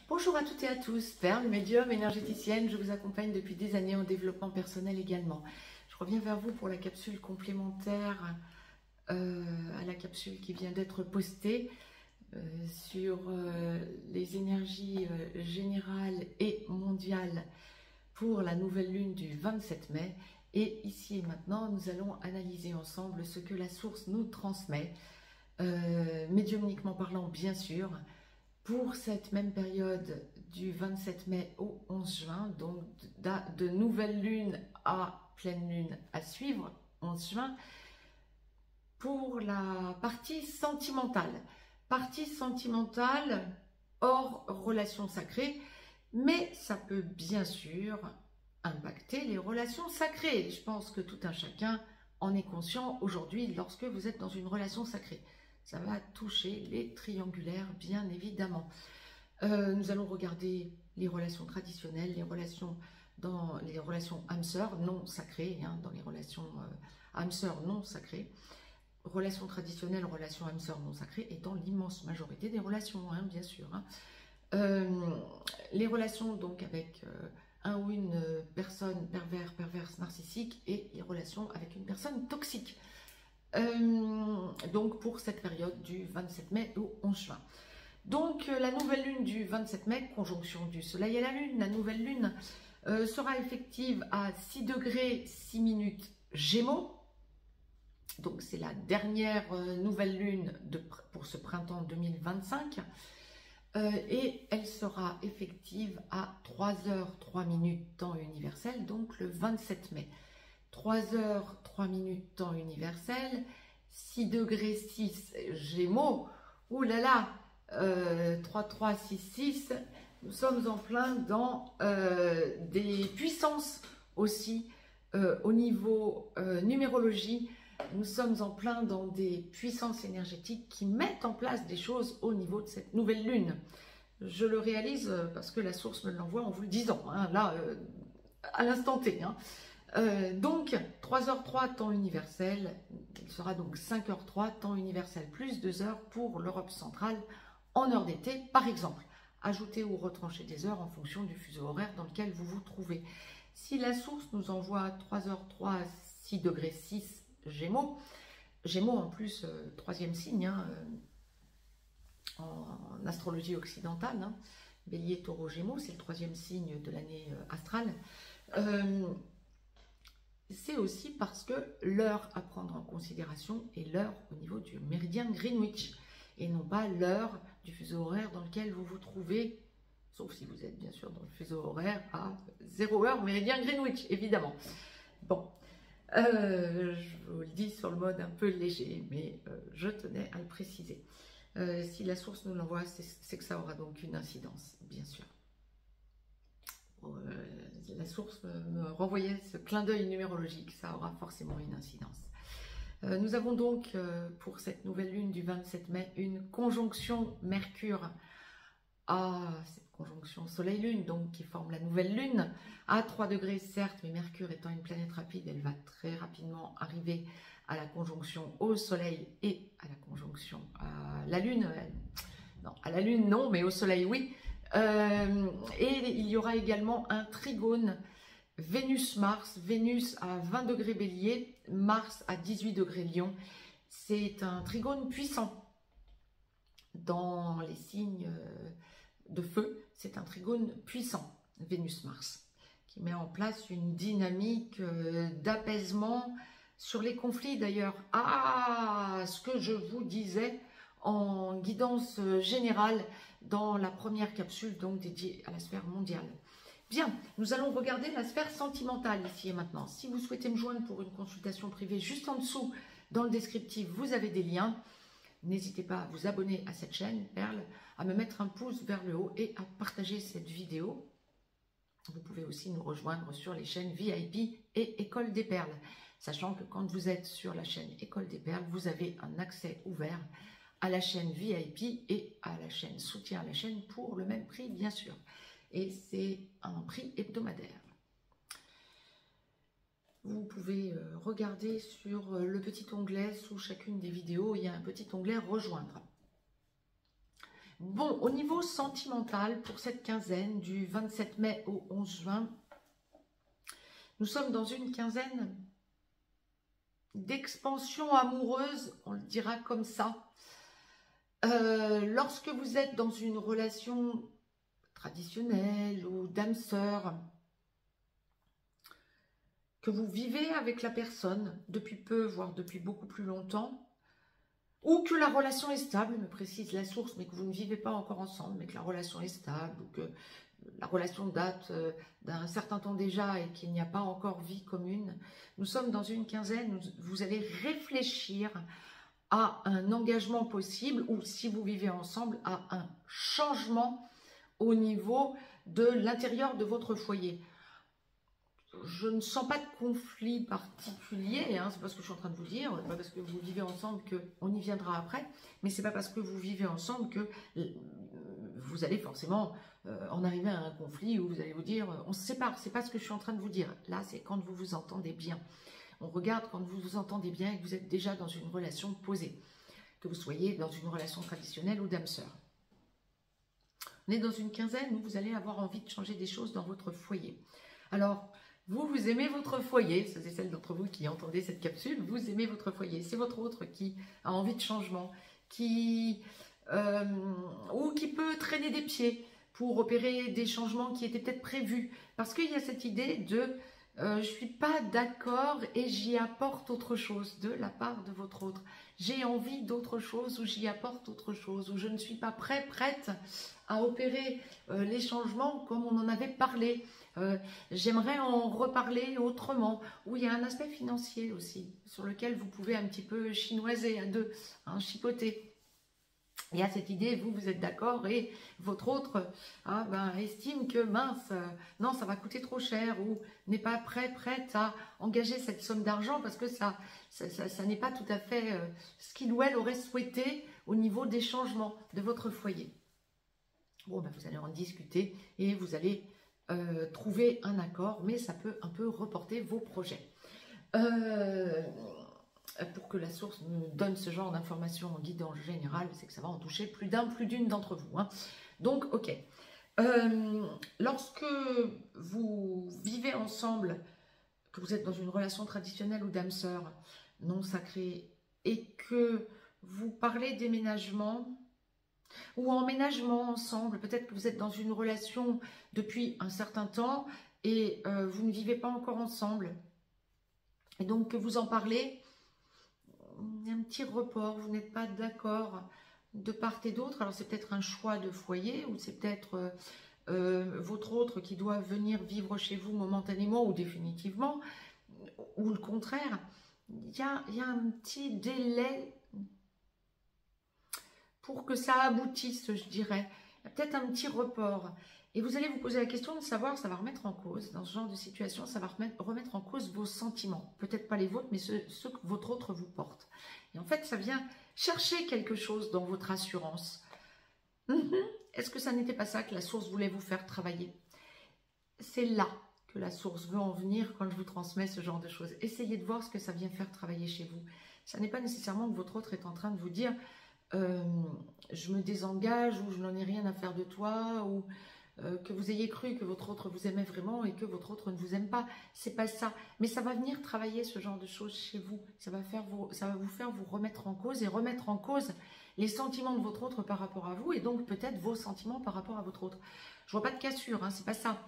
Bonjour à toutes et à tous, Perle, médium, énergéticienne, je vous accompagne depuis des années en développement personnel également. Je reviens vers vous pour la capsule complémentaire à la capsule qui vient d'être postée sur les énergies générales et mondiales pour la nouvelle lune du 27 mai. Et ici et maintenant, nous allons analyser ensemble ce que la source nous transmet, médiumniquement parlant bien sûr, pour cette même période du 27 mai au 11 juin, donc de nouvelle lune à pleine lune à suivre, 11 juin, pour la partie sentimentale. Partie sentimentale hors relation sacrée, mais ça peut bien sûr impacter les relations sacrées. Je pense que tout un chacun en est conscient aujourd'hui lorsque vous êtes dans une relation sacrée. Ça va toucher les triangulaires, bien évidemment. Nous allons regarder les relations traditionnelles, les relations âme-sœur non sacrées, dans les relations âme-sœur non sacrées. Relations traditionnelles, relations âme-sœur non sacrées étant l'immense majorité des relations, bien sûr. Les relations donc avec un ou une personne perverse, narcissique, et les relations avec une personne toxique. Donc pour cette période du 27 mai au 11 juin. Donc la nouvelle lune du 27 mai, conjonction du soleil et la lune, la nouvelle lune sera effective à 6 degrés 6 minutes Gémeaux. Donc c'est la dernière nouvelle lune pour ce printemps 2025. Et elle sera effective à 3h 3 minutes temps universel, donc le 27 mai. 3h 3 minutes temps universel, 6 degrés 6 Gémeaux, oulala, 3, 6, 6, nous sommes en plein dans des puissances aussi au niveau numérologie, nous sommes en plein dans des puissances énergétiques qui mettent en place des choses au niveau de cette nouvelle lune. Je le réalise parce que la source me l'envoie en vous le disant, là, à l'instant T. Donc 3h03 temps universel, il sera donc 5h03 temps universel plus 2 heures pour l'Europe centrale en heure d'été par exemple. Ajoutez ou retranchez des heures en fonction du fuseau horaire dans lequel vous vous trouvez. Si la source nous envoie 3h03 6 degrés 6 Gémeaux, Gémeaux en plus troisième signe en astrologie occidentale, Bélier, Taureau, Gémeaux, c'est le troisième signe de l'année astrale. C'est aussi parce que l'heure à prendre en considération est l'heure au niveau du méridien Greenwich et non pas l'heure du fuseau horaire dans lequel vous vous trouvez, sauf si vous êtes bien sûr dans le fuseau horaire à 0h méridien Greenwich, évidemment. Bon, je vous le dis sur le mode un peu léger, mais je tenais à le préciser. Si la source nous l'envoie, c'est que ça aura donc une incidence, bien sûr. La source me renvoyait ce clin d'œil numérologique, ça aura forcément une incidence. Nous avons donc pour cette nouvelle lune du 27 mai une conjonction Mercure à cette conjonction Soleil-Lune, donc qui forme la nouvelle lune à 3 degrés certes, mais Mercure étant une planète rapide, elle va très rapidement arriver à la conjonction au Soleil et à la conjonction à la Lune. Non, à la Lune non, mais au Soleil oui. Et il y aura également un trigone Vénus-Mars, Vénus à 20 degrés Bélier, Mars à 18 degrés Lion. C'est un trigone puissant dans les signes de feu. C'est un trigone puissant, Vénus-Mars, qui met en place une dynamique d'apaisement sur les conflits d'ailleurs. Ah, ce que je vous disais en guidance générale dans la première capsule donc dédiée à la sphère mondiale. Bien, nous allons regarder la sphère sentimentale ici et maintenant. Si vous souhaitez me joindre pour une consultation privée, juste en dessous dans le descriptif, vous avez des liens. N'hésitez pas à vous abonner à cette chaîne, Perle, à me mettre un pouce vers le haut et à partager cette vidéo. Vous pouvez aussi nous rejoindre sur les chaînes VIP et École des Perles, sachant que quand vous êtes sur la chaîne École des Perles, vous avez un accès ouvert à la chaîne VIP et à la chaîne soutien à la chaîne pour le même prix, bien sûr. Et c'est un prix hebdomadaire. Vous pouvez regarder sur le petit onglet, sous chacune des vidéos, il y a un petit onglet « Rejoindre ». Bon, au niveau sentimental, pour cette quinzaine du 27 mai au 11 juin, nous sommes dans une quinzaine d'expansion amoureuse, on le dira comme ça. Lorsque vous êtes dans une relation traditionnelle ou d'âme sœur, que vous vivez avec la personne depuis peu, voire depuis beaucoup plus longtemps, ou que la relation est stable, me précise la source, mais que vous ne vivez pas encore ensemble, mais que la relation est stable, ou que la relation date d'un certain temps déjà et qu'il n'y a pas encore vie commune, nous sommes dans une quinzaine où vous allez réfléchir à un engagement possible, ou si vous vivez ensemble, à un changement au niveau de l'intérieur de votre foyer. Je ne sens pas de conflit particulier, hein, c'est pas ce que je suis en train de vous dire, c'est pas parce que vous vivez ensemble qu'on y viendra après, mais c'est pas parce que vous vivez ensemble que vous allez forcément en arriver à un conflit où vous allez vous dire on se sépare, c'est pas ce que je suis en train de vous dire. Là, c'est quand vous vous entendez bien. On regarde quand vous vous entendez bien et que vous êtes déjà dans une relation posée, que vous soyez dans une relation traditionnelle ou d'âme sœur. On est dans une quinzaine où vous allez avoir envie de changer des choses dans votre foyer. Alors, vous aimez votre foyer, ceux et celles d'entre vous qui entendez cette capsule, vous aimez votre foyer. C'est votre autre qui a envie de changement, ou qui peut traîner des pieds pour opérer des changements qui étaient peut-être prévus. Parce qu'il y a cette idée de je ne suis pas d'accord et j'y apporte autre chose de la part de votre autre. J'ai envie d'autre chose ou j'y apporte autre chose, ou je ne suis pas prête à opérer les changements comme on en avait parlé. J'aimerais en reparler autrement, où il y a un aspect financier aussi, sur lequel vous pouvez un petit peu chinoiser à deux, hein, chipoter. Il y a cette idée, vous êtes d'accord et votre autre estime que mince, non, ça va coûter trop cher, ou n'est pas prête à engager cette somme d'argent parce que ça n'est pas tout à fait ce qu'il ou elle aurait souhaité au niveau des changements de votre foyer. Bon, vous allez en discuter et vous allez trouver un accord, mais ça peut un peu reporter vos projets. Pour que la source nous donne ce genre d'informations en guide en général, c'est que ça va en toucher plus d'un, plus d'une d'entre vous. Hein. Donc, ok. Lorsque vous vivez ensemble, que vous êtes dans une relation traditionnelle ou d'âme sœur non sacrée, et que vous parlez déménagement ou emménagement ensemble, peut-être que vous êtes dans une relation depuis un certain temps et vous ne vivez pas encore ensemble, et donc que vous en parlez, un petit report, vous n'êtes pas d'accord de part et d'autre. Alors c'est peut-être un choix de foyer, ou c'est peut-être votre autre qui doit venir vivre chez vous momentanément ou définitivement, ou le contraire. Il y a un petit délai pour que ça aboutisse, je dirais. Il y a peut-être un petit report. Et vous allez vous poser la question de savoir, ça va remettre en cause, dans ce genre de situation, ça va remettre en cause vos sentiments. Peut-être pas les vôtres, mais ceux que votre autre vous porte. Et en fait, ça vient chercher quelque chose dans votre assurance. Est-ce que ça n'était pas ça que la source voulait vous faire travailler? C'est là que la source veut en venir quand je vous transmets ce genre de choses. Essayez de voir ce que ça vient faire travailler chez vous. Ça n'est pas nécessairement que votre autre est en train de vous dire je me désengage, ou je n'en ai rien à faire de toi, ou que vous ayez cru que votre autre vous aimait vraiment et que votre autre ne vous aime pas. C'est pas ça. Mais ça va venir travailler ce genre de choses chez vous. Ça va vous faire vous remettre en cause et remettre en cause les sentiments de votre autre par rapport à vous, et donc peut-être vos sentiments par rapport à votre autre. Je vois pas de cassure, hein, c'est pas ça.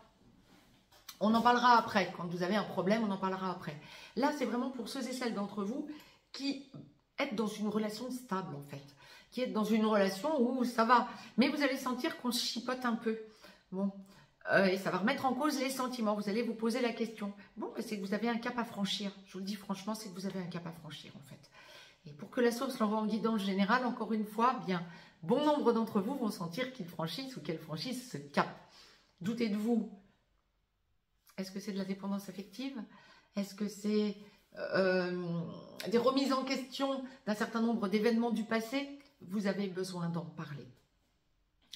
On en parlera après. Quand vous avez un problème, on en parlera après. Là, c'est vraiment pour ceux et celles d'entre vous qui êtes dans une relation stable, en fait. Qui êtes dans une relation où ça va. Mais vous allez sentir qu'on se chipote un peu. Bon, et ça va remettre en cause les sentiments. Vous allez vous poser la question. Bon, c'est que vous avez un cap à franchir. Je vous le dis franchement, c'est que vous avez un cap à franchir, en fait. Et pour que la source l'envoie en guidance générale, encore une fois, bien, bon nombre d'entre vous vont sentir qu'ils franchissent ou qu'elles franchissent ce cap. Doutez de vous. Est-ce que c'est de la dépendance affective? Est-ce que c'est des remises en question d'un certain nombre d'événements du passé? Vous avez besoin d'en parler.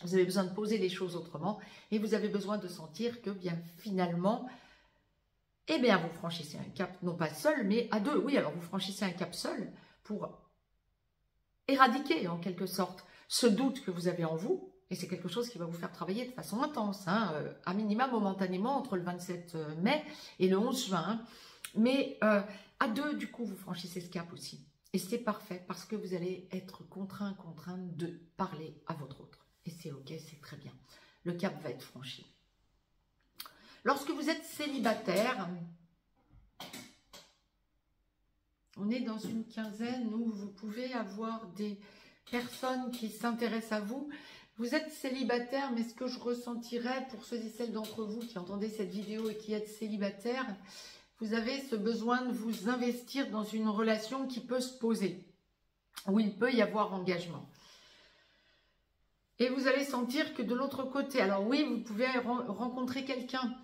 Vous avez besoin de poser les choses autrement, et vous avez besoin de sentir que bien finalement, eh bien vous franchissez un cap, non pas seul, mais à deux. Oui, alors vous franchissez un cap seul pour éradiquer en quelque sorte ce doute que vous avez en vous, et c'est quelque chose qui va vous faire travailler de façon intense, hein, à minima momentanément entre le 27 mai et le 11 juin. Hein. Mais à deux, du coup, vous franchissez ce cap aussi. Et c'est parfait parce que vous allez être contrainte de parler à votre autre. Et c'est ok, c'est très bien. Le cap va être franchi. Lorsque vous êtes célibataire, on est dans une quinzaine où vous pouvez avoir des personnes qui s'intéressent à vous. Vous êtes célibataire, mais ce que je ressentirais pour ceux et celles d'entre vous qui entendez cette vidéo et qui êtes célibataire, vous avez ce besoin de vous investir dans une relation qui peut se poser, où il peut y avoir engagement. Et vous allez sentir que de l'autre côté, alors oui, vous pouvez rencontrer quelqu'un,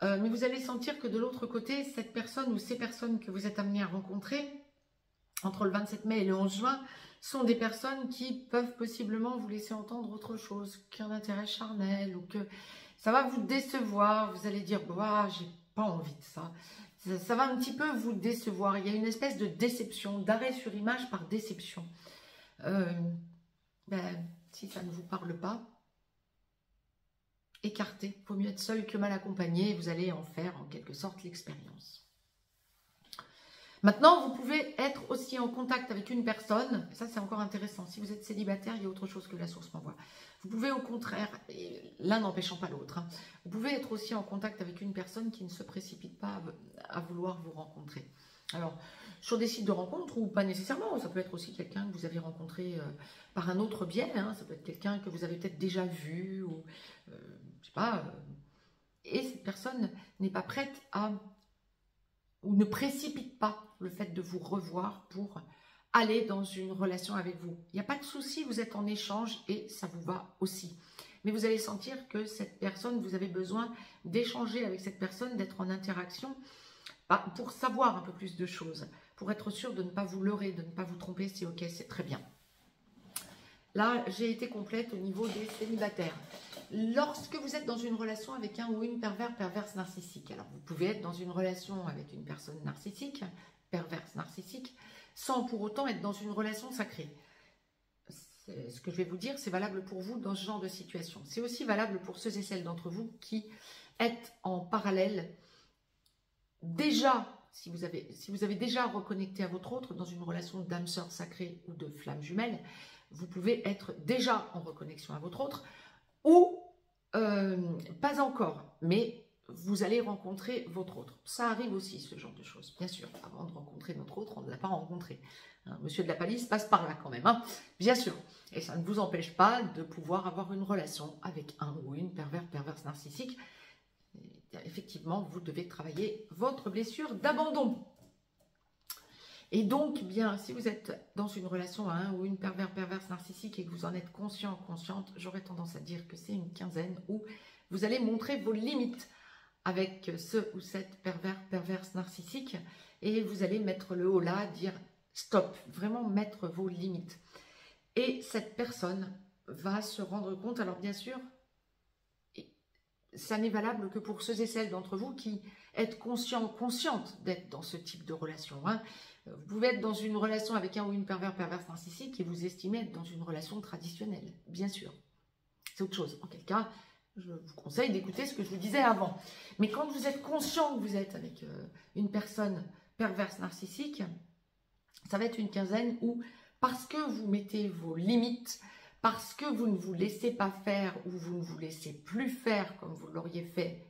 mais vous allez sentir que de l'autre côté, cette personne ou ces personnes que vous êtes amené à rencontrer, entre le 27 mai et le 11 juin, sont des personnes qui peuvent possiblement vous laisser entendre autre chose qu'un intérêt charnel, ou que ça va vous décevoir, vous allez dire, bah, j'ai pas envie de ça. Ça va un petit peu vous décevoir. Il y a une espèce de déception, d'arrêt sur image par déception. Si ça ne vous parle pas, écartez. Il vaut mieux être seul que mal accompagné. Vous allez en faire en quelque sorte l'expérience. Maintenant, vous pouvez être aussi en contact avec une personne. Ça, c'est encore intéressant. Si vous êtes célibataire, il y a autre chose que la source m'envoie. Vous pouvez au contraire, l'un n'empêchant pas l'autre, hein, vous pouvez être aussi en contact avec une personne qui ne se précipite pas à vouloir vous rencontrer. Alors, sur des sites de rencontres ou pas nécessairement, ça peut être aussi quelqu'un que vous avez rencontré par un autre biais, hein, ça peut être quelqu'un que vous avez peut-être déjà vu, ou je sais pas, et cette personne n'est pas prête à, ou ne précipite pas le fait de vous revoir pour aller dans une relation avec vous. Il n'y a pas de souci, vous êtes en échange et ça vous va aussi. Mais vous allez sentir que cette personne, vous avez besoin d'échanger avec cette personne, d'être en interaction pour savoir un peu plus de choses, pour être sûr de ne pas vous leurrer, de ne pas vous tromper, c'est ok, c'est très bien. Là, j'ai été complète au niveau des célibataires. Lorsque vous êtes dans une relation avec un ou une perverse narcissique, alors vous pouvez être dans une relation avec une personne narcissique, perverse narcissique, sans pour autant être dans une relation sacrée. Ce que je vais vous dire, c'est valable pour vous dans ce genre de situation. C'est aussi valable pour ceux et celles d'entre vous qui êtes en parallèle déjà, si vous avez déjà reconnecté à votre autre dans une relation d'âme sœur sacrée ou de flamme jumelle, vous pouvez être déjà en reconnexion à votre autre ou pas encore, mais vous allez rencontrer votre autre. Ça arrive aussi, ce genre de choses. Bien sûr, avant de rencontrer notre autre, on ne l'a pas rencontré. Hein, Monsieur de la Palisse passe par là quand même, hein, bien sûr. Et ça ne vous empêche pas de pouvoir avoir une relation avec un ou une perverse narcissique. Et effectivement, vous devez travailler votre blessure d'abandon. Et donc, bien, si vous êtes dans une relation à un ou une perverse narcissique et que vous en êtes conscient, consciente, j'aurais tendance à dire que c'est une quinzaine où vous allez montrer vos limites avec ce ou cette perverse narcissique et vous allez mettre le haut là, dire stop, vraiment mettre vos limites. Et cette personne va se rendre compte, alors bien sûr, ça n'est valable que pour ceux et celles d'entre vous qui êtes conscientes d'être dans ce type de relation. Hein. Vous pouvez être dans une relation avec un ou une perverse narcissique et vous estimez être dans une relation traditionnelle, bien sûr. C'est autre chose. En quel cas, je vous conseille d'écouter ce que je vous disais avant. Mais quand vous êtes conscient que vous êtes avec une personne perverse narcissique, ça va être une quinzaine où, parce que vous mettez vos limites, parce que vous ne vous laissez pas faire ou vous ne vous laissez plus faire comme vous l'auriez fait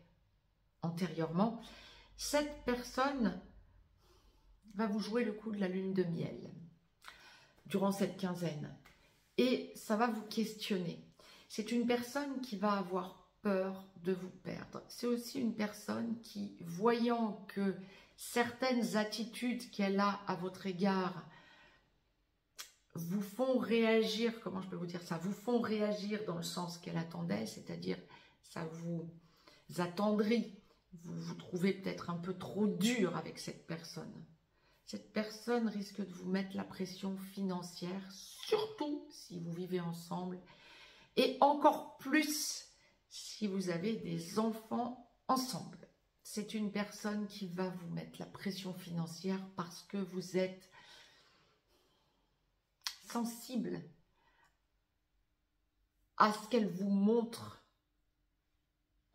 antérieurement, cette personne va vous jouer le coup de la lune de miel durant cette quinzaine. Et ça va vous questionner. C'est une personne qui va avoir peur de vous perdre. C'est aussi une personne qui, voyant que certaines attitudes qu'elle a à votre égard vous font réagir, comment je peux vous dire ça, vous font réagir dans le sens qu'elle attendait, c'est-à-dire ça vous attendrit, vous vous trouvez peut-être un peu trop dur avec cette personne. Cette personne risque de vous mettre la pression financière, surtout si vous vivez ensemble, et encore plus si vous avez des enfants ensemble. C'est une personne qui va vous mettre la pression financière parce que vous êtes sensible à ce qu'elle vous montre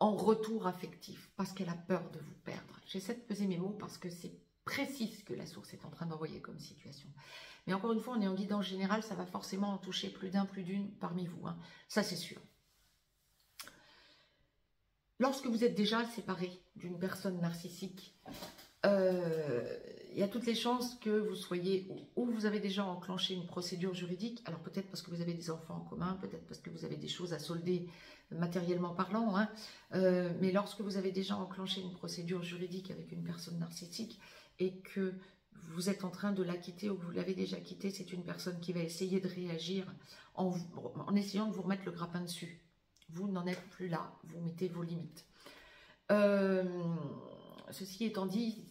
en retour affectif, parce qu'elle a peur de vous perdre. J'essaie de peser mes mots parce que c'est précis ce que la source est en train d'envoyer comme situation. Mais encore une fois, on est en guidance générale, ça va forcément en toucher plus d'un, plus d'une parmi vous. Hein. Ça, c'est sûr. Lorsque vous êtes déjà séparé d'une personne narcissique, il y a toutes les chances que vous soyez, ou vous avez déjà enclenché une procédure juridique, alors peut-être parce que vous avez des enfants en commun, peut-être parce que vous avez des choses à solder matériellement parlant, hein, mais lorsque vous avez déjà enclenché une procédure juridique avec une personne narcissique et que vous êtes en train de la quitter ou que vous l'avez déjà quittée, c'est une personne qui va essayer de réagir en essayant de vous remettre le grappin dessus. Vous n'en êtes plus là, vous mettez vos limites. Ceci étant dit,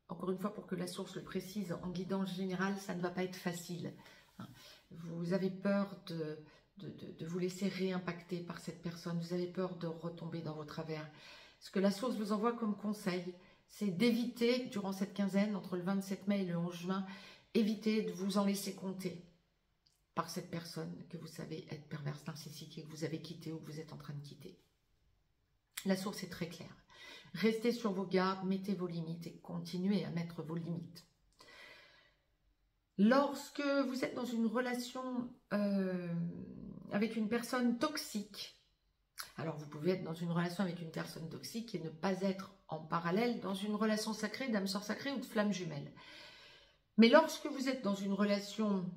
encore une fois pour que la source le précise, en guidance générale, ça ne va pas être facile. Vous avez peur de vous laisser réimpacter par cette personne, vous avez peur de retomber dans vos travers. Ce que la source vous envoie comme conseil, c'est d'éviter, durant cette quinzaine, entre le 27 mai et le 11 juin, évitez de vous en laisser compter par cette personne que vous savez être perverse, narcissique et que vous avez quitté ou que vous êtes en train de quitter. La source est très claire. Restez sur vos gardes, mettez vos limites et continuez à mettre vos limites. Lorsque vous êtes dans une relation avec une personne toxique, alors vous pouvez être dans une relation avec une personne toxique et ne pas être en parallèle dans une relation sacrée, d'âme sœur sacrée ou de flamme jumelle. Mais lorsque vous êtes dans une relation,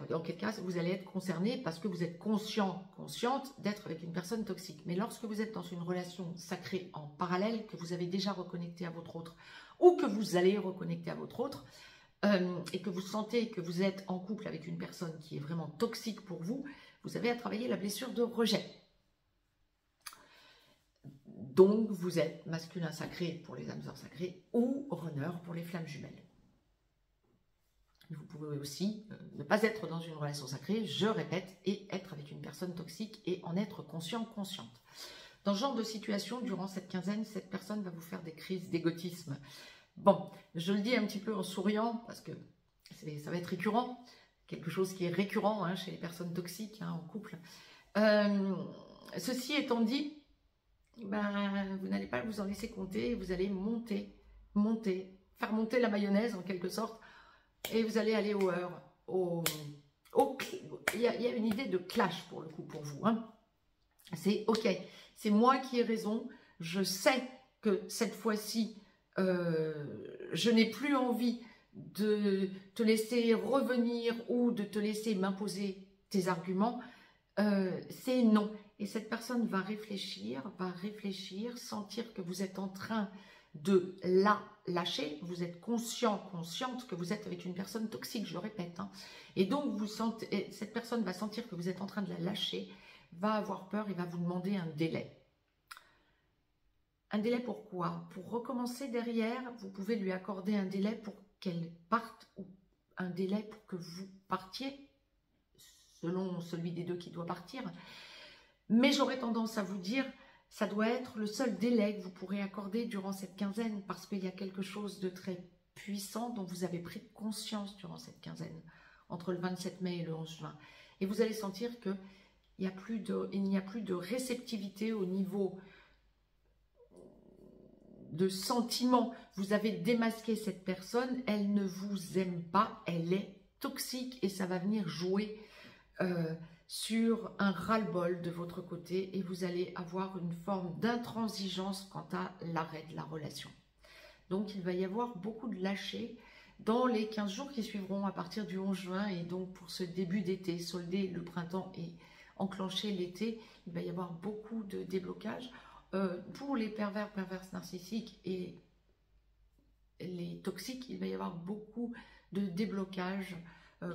dans quel cas vous allez être concerné parce que vous êtes conscient, consciente d'être avec une personne toxique. Mais lorsque vous êtes dans une relation sacrée en parallèle, que vous avez déjà reconnecté à votre autre ou que vous allez reconnecter à votre autre, et que vous sentez que vous êtes en couple avec une personne qui est vraiment toxique pour vous, vous avez à travailler la blessure de rejet. Donc vous êtes masculin sacré pour les âmes sœurs sacrées ou runner pour les flammes jumelles. Vous pouvez aussi ne pas être dans une relation sacrée, je répète, et être avec une personne toxique et en être conscient, consciente. Dans ce genre de situation, durant cette quinzaine, cette personne va vous faire des crises d'égotisme. Bon, je le dis un petit peu en souriant parce que ça va être récurrent, quelque chose qui est récurrent hein, chez les personnes toxiques hein, en couple. Ceci étant dit, ben, vous n'allez pas vous en laisser compter, vous allez monter, faire monter la mayonnaise en quelque sorte, et vous allez aller il y a une idée de clash pour le coup pour vous. Hein. C'est ok, c'est moi qui ai raison, je sais que cette fois-ci, je n'ai plus envie de te laisser revenir ou de te laisser m'imposer tes arguments, c'est non. Et cette personne va réfléchir, sentir que vous êtes en train de la lâcher, vous êtes conscient, consciente que vous êtes avec une personne toxique, je le répète. Hein. Et donc, cette personne va sentir que vous êtes en train de la lâcher, va avoir peur et va vous demander un délai. Un délai pour quoi? Pour recommencer derrière, vous pouvez lui accorder un délai pour qu'elle parte ou un délai pour que vous partiez, selon celui des deux qui doit partir. Mais j'aurais tendance à vous dire, ça doit être le seul délai que vous pourrez accorder durant cette quinzaine parce qu'il y a quelque chose de très puissant dont vous avez pris conscience durant cette quinzaine, entre le 27 mai et le 11 juin. Et vous allez sentir qu'il n'y a plus de réceptivité au niveau de sentiments. Vous avez démasqué cette personne, elle ne vous aime pas, elle est toxique et ça va venir jouer sur un ras-le-bol de votre côté et vous allez avoir une forme d'intransigeance quant à l'arrêt de la relation. Donc il va y avoir beaucoup de lâcher dans les 15 jours qui suivront à partir du 11 juin et donc pour ce début d'été, solder le printemps et enclencher l'été, il va y avoir beaucoup de déblocage. Pour les perverses narcissiques et les toxiques, il va y avoir beaucoup de déblocage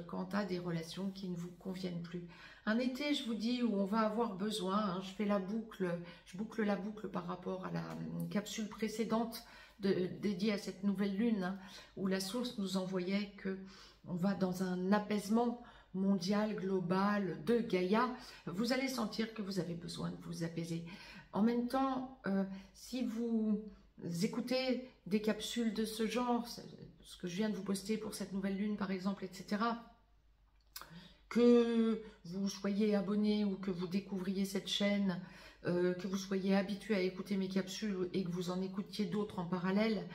quant à des relations qui ne vous conviennent plus. Un été, je vous dis, où on va avoir besoin, hein, je boucle la boucle par rapport à la capsule précédente dédiée à cette nouvelle lune, hein, où la source nous envoyait que on va dans un apaisement mondial, global de Gaïa. Vous allez sentir que vous avez besoin de vous apaiser. En même temps, si vous écoutez des capsules de ce genre, ce que je viens de vous poster pour cette nouvelle lune par exemple, etc., que vous soyez abonné ou que vous découvriez cette chaîne, que vous soyez habitué à écouter mes capsules et que vous en écoutiez d'autres en parallèle,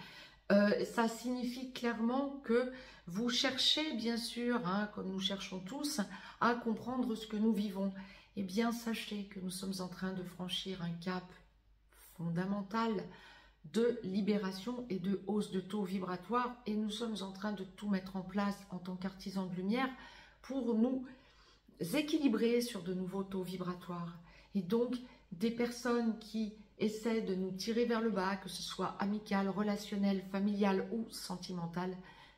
ça signifie clairement que vous cherchez, bien sûr, hein, comme nous cherchons tous, à comprendre ce que nous vivons. Eh bien, sachez que nous sommes en train de franchir un cap fondamental de libération et de hausse de taux vibratoire, et nous sommes en train de tout mettre en place en tant qu'artisans de lumière pour nous équilibrer sur de nouveaux taux vibratoires. Et donc, des personnes qui essaient de nous tirer vers le bas, que ce soit amical, relationnel, familial ou sentimental,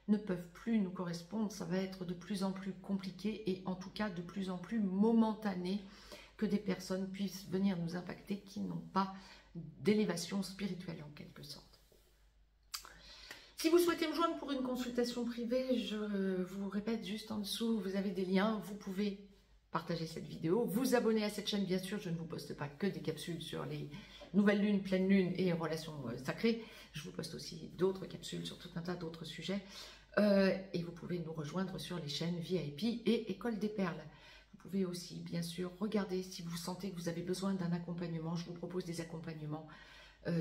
ne peuvent plus nous correspondre. Ça va être de plus en plus compliqué et en tout cas de plus en plus momentané que des personnes puissent venir nous impacter qui n'ont pas d'élévation spirituelle en quelque sorte. Si vous souhaitez me joindre pour une consultation privée, je vous répète juste en dessous, vous avez des liens, vous pouvez partager cette vidéo, vous abonner à cette chaîne, bien sûr, je ne vous poste pas que des capsules sur les nouvelles lunes, pleines lunes et relations sacrées, je vous poste aussi d'autres capsules sur tout un tas d'autres sujets, et vous pouvez nous rejoindre sur les chaînes VIP et École des Perles. Vous pouvez aussi, bien sûr, regarder si vous sentez que vous avez besoin d'un accompagnement. Je vous propose des accompagnements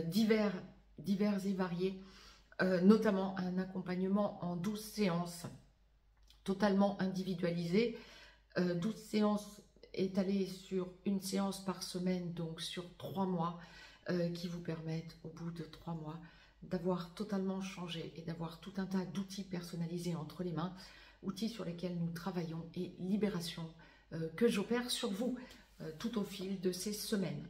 divers et variés, notamment un accompagnement en 12 séances, totalement individualisé. 12 séances étalées sur une séance par semaine, donc sur 3 mois, qui vous permettent, au bout de 3 mois, d'avoir totalement changé et d'avoir tout un tas d'outils personnalisés entre les mains, outils sur lesquels nous travaillons et libération que j'opère sur vous tout au fil de ces semaines.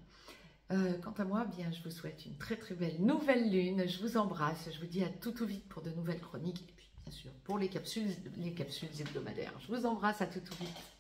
Quant à moi, bien, je vous souhaite une très très belle nouvelle lune. Je vous embrasse. Je vous dis à tout vite pour de nouvelles chroniques. Et puis, bien sûr, pour les capsules hebdomadaires. Je vous embrasse à tout vite.